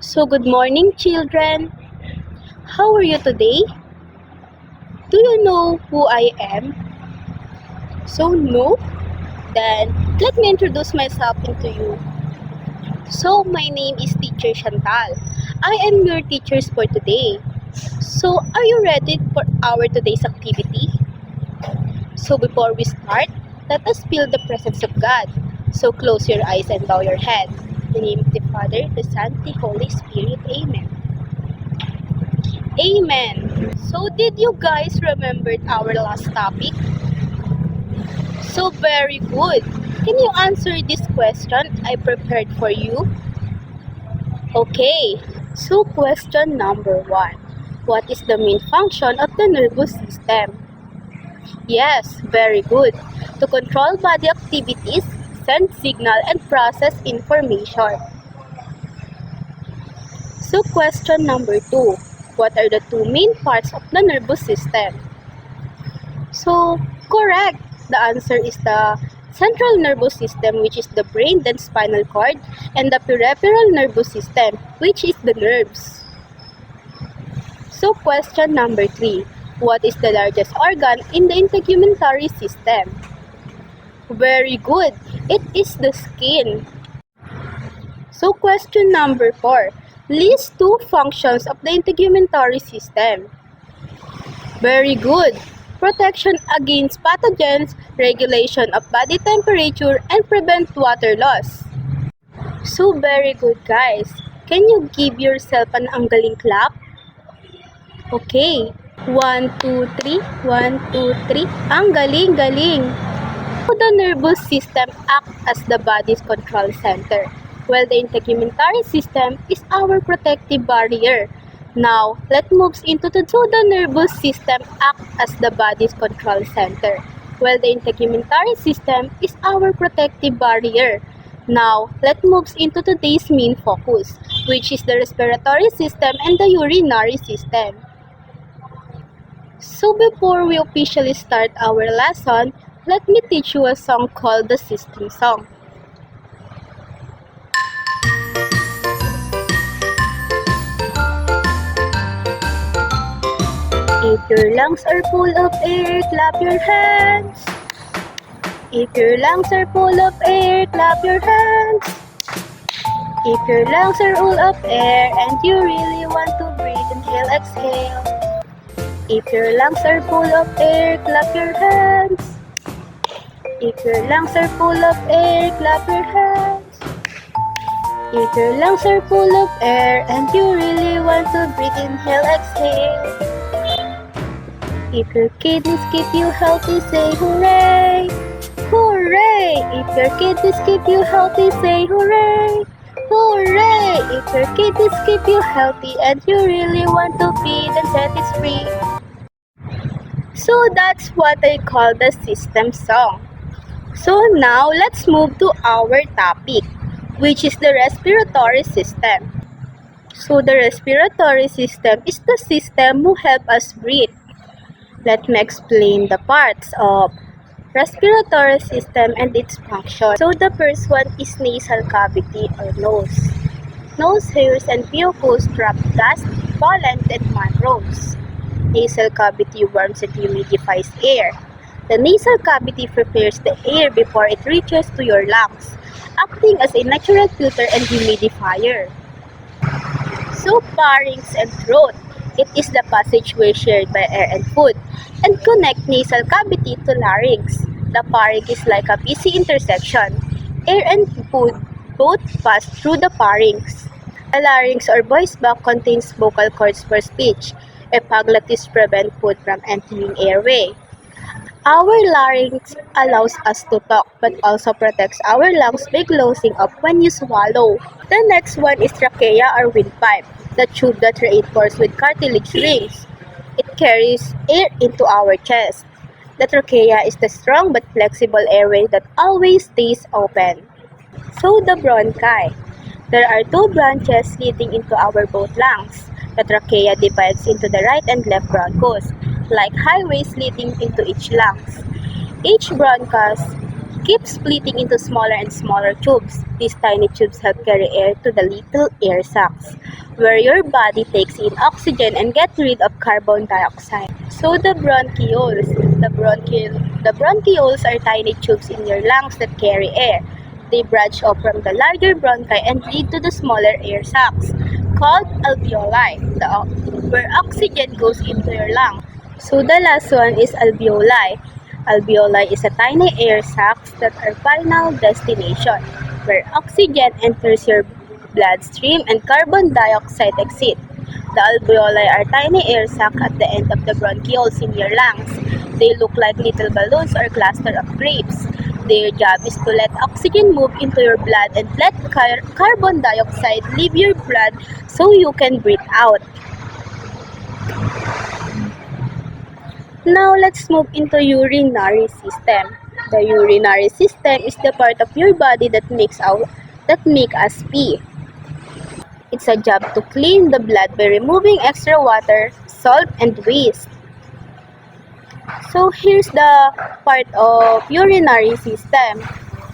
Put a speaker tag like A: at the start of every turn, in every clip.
A: So, good morning, children. How are you today? Do you know who I am? So, no? Then, let me introduce myself into you. So, my name is Teacher Chantal. I am your teachers for today. So, are you ready for our today's activity? So, before we start, let us feel the presence of God. So, close your eyes and bow your head. In the name of the Father, the Son, the Holy Spirit. Amen. Amen. So, did you guys remember our last topic? So, very good. Can you answer this question I prepared for you? Okay. So, question number 1. What is the main function of the nervous system? Yes, very good. To control body activities, send signal, and process information. So, question number 2. What are the two main parts of the nervous system? So, correct. The answer is the central nervous system, which is the brain, then spinal cord, and the peripheral nervous system, which is the nerves. So, question number 3. What is the largest organ in the integumentary system? Very good. It is the skin. So, question number 4. List two functions of the integumentary system. Very good. Protection against pathogens, regulation of body temperature, and prevent water loss. So very good, guys. Can you give yourself an ang galing clap? Okay. 1, 2, 3. 1, 2, 3. Ang galing, galing. How the nervous system acts as the body's control center, while the integumentary system is our protective barrier. Now, let's move into the nervous system act as the body's control center, while the integumentary system is our protective barrier. Now, let's move into today's main focus, which is the respiratory system and the urinary system. So before we officially start our lesson, let me teach you a song called the System Song. If your lungs are full of air, clap your hands. If your lungs are full of air, clap your hands. If your lungs are full of air and you really want to breathe, inhale, exhale. If your lungs are full of air, clap your hands. If your lungs are full of air, clap your hands. If your lungs are full of air and you really want to breathe, inhale, exhale. If your kidneys keep you healthy, say hooray! Hooray! If your kidneys keep you healthy, say hooray! Hooray! If your kidneys keep you healthy and you really want to be, then set it free. So that's what I call the system song. So now let's move to our topic, which is the respiratory system. So the respiratory system is the system who help us breathe. Let me explain the parts of respiratory system and its function. So the first one is nasal cavity or nose. Nose hairs and mucus trap dust, pollen, and microbes. Nasal cavity warms and humidifies air. The nasal cavity prepares the air before it reaches to your lungs, acting as a natural filter and humidifier. So pharynx and throat. It is the passageway shared by air and food and connect nasal cavity to larynx. The pharynx is like a busy intersection. Air and food both pass through the pharynx. The larynx or voice box contains vocal cords for speech. Epiglottis prevent food from entering airway. Our larynx allows us to talk but also protects our lungs by closing up when you swallow. The next one is trachea or windpipe, the tube that reinforced with cartilage rings. It carries air into our chest. The trachea is the strong but flexible airway that always stays open. So the bronchi. There are two branches leading into our both lungs. The trachea divides into the right and left bronchus, like highways leading into each lungs. Each bronchus keeps splitting into smaller and smaller tubes. These tiny tubes help carry air to the little air sacs, where your body takes in oxygen and gets rid of carbon dioxide. So the bronchioles. The bronchioles are tiny tubes in your lungs that carry air. They branch off from the larger bronchi and lead to the smaller air sacs, called alveoli, where oxygen goes into your lung. So the last one is alveoli. Alveoli is a tiny air sacs that are final destination, where oxygen enters your bloodstream and carbon dioxide exits. The alveoli are tiny air sacs at the end of the bronchioles in your lungs. They look like little balloons or cluster of grapes. Their job is to let oxygen move into your blood and let carbon dioxide leave your blood so you can breathe out. Now let's move into urinary system. The urinary system is the part of your body that make us pee. It's a job to clean the blood by removing extra water, salt, and waste. So here's the part of urinary system,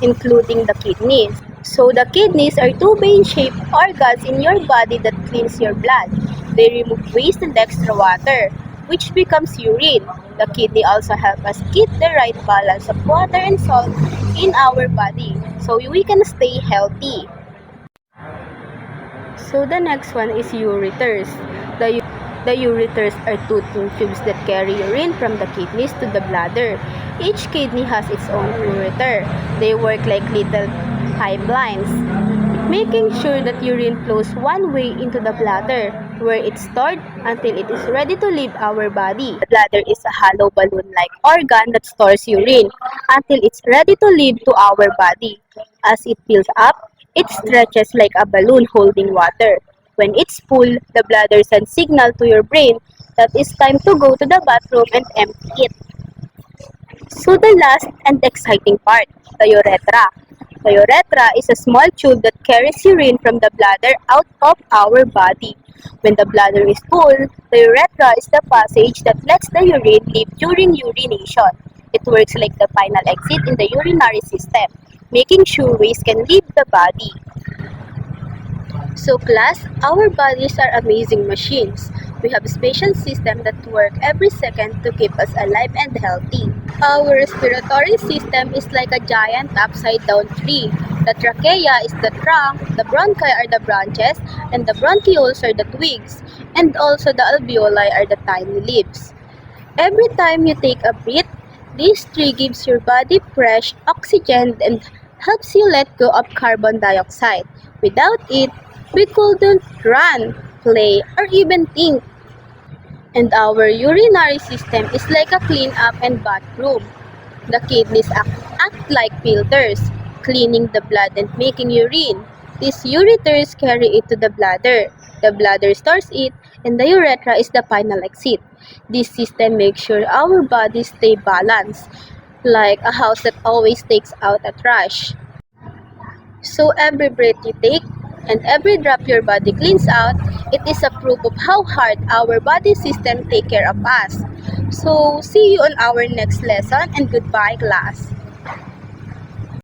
A: including the kidneys. So the kidneys are two vein-shaped organs in your body that cleans your blood. They remove waste and extra water, which becomes urine. The kidney also help us keep the right balance of water and salt in our body so we can stay healthy. So the next one is ureters. The ureters are two thin tubes that carry urine from the kidneys to the bladder. Each kidney has its own ureter. They work like little pipelines, making sure that urine flows one way into the bladder, where it's stored until it is ready to leave our body. The bladder is a hollow balloon-like organ that stores urine until it's ready to leave to our body. As it fills up, it stretches like a balloon holding water. When it's full, the bladder sends signal to your brain that it's time to go to the bathroom and empty it. So the last and exciting part, the urethra. The urethra is a small tube that carries urine from the bladder out of our body. When the bladder is full, the urethra is the passage that lets the urine leave during urination. It works like the final exit in the urinary system, making sure waste can leave the body. So class, our bodies are amazing machines. We have a special system that work every second to keep us alive and healthy. Our respiratory system is like a giant upside down tree. The trachea is the trunk, the bronchi are the branches, and the bronchioles are the twigs, and also the alveoli are the tiny leaves. Every time you take a breath, this tree gives your body fresh oxygen and helps you let go of carbon dioxide. Without it, we couldn't run, play, or even think. And our urinary system is like a clean-up and bathroom. The kidneys act like filters, cleaning the blood and making urine. These ureters carry it to the bladder. The bladder stores it, and the urethra is the final exit. This system makes sure our bodies stay balanced, like a house that always takes out the trash. So every breath you take and every drop your body cleans out, it is a proof of how hard our body system take care of us. So see you on our next lesson and goodbye class.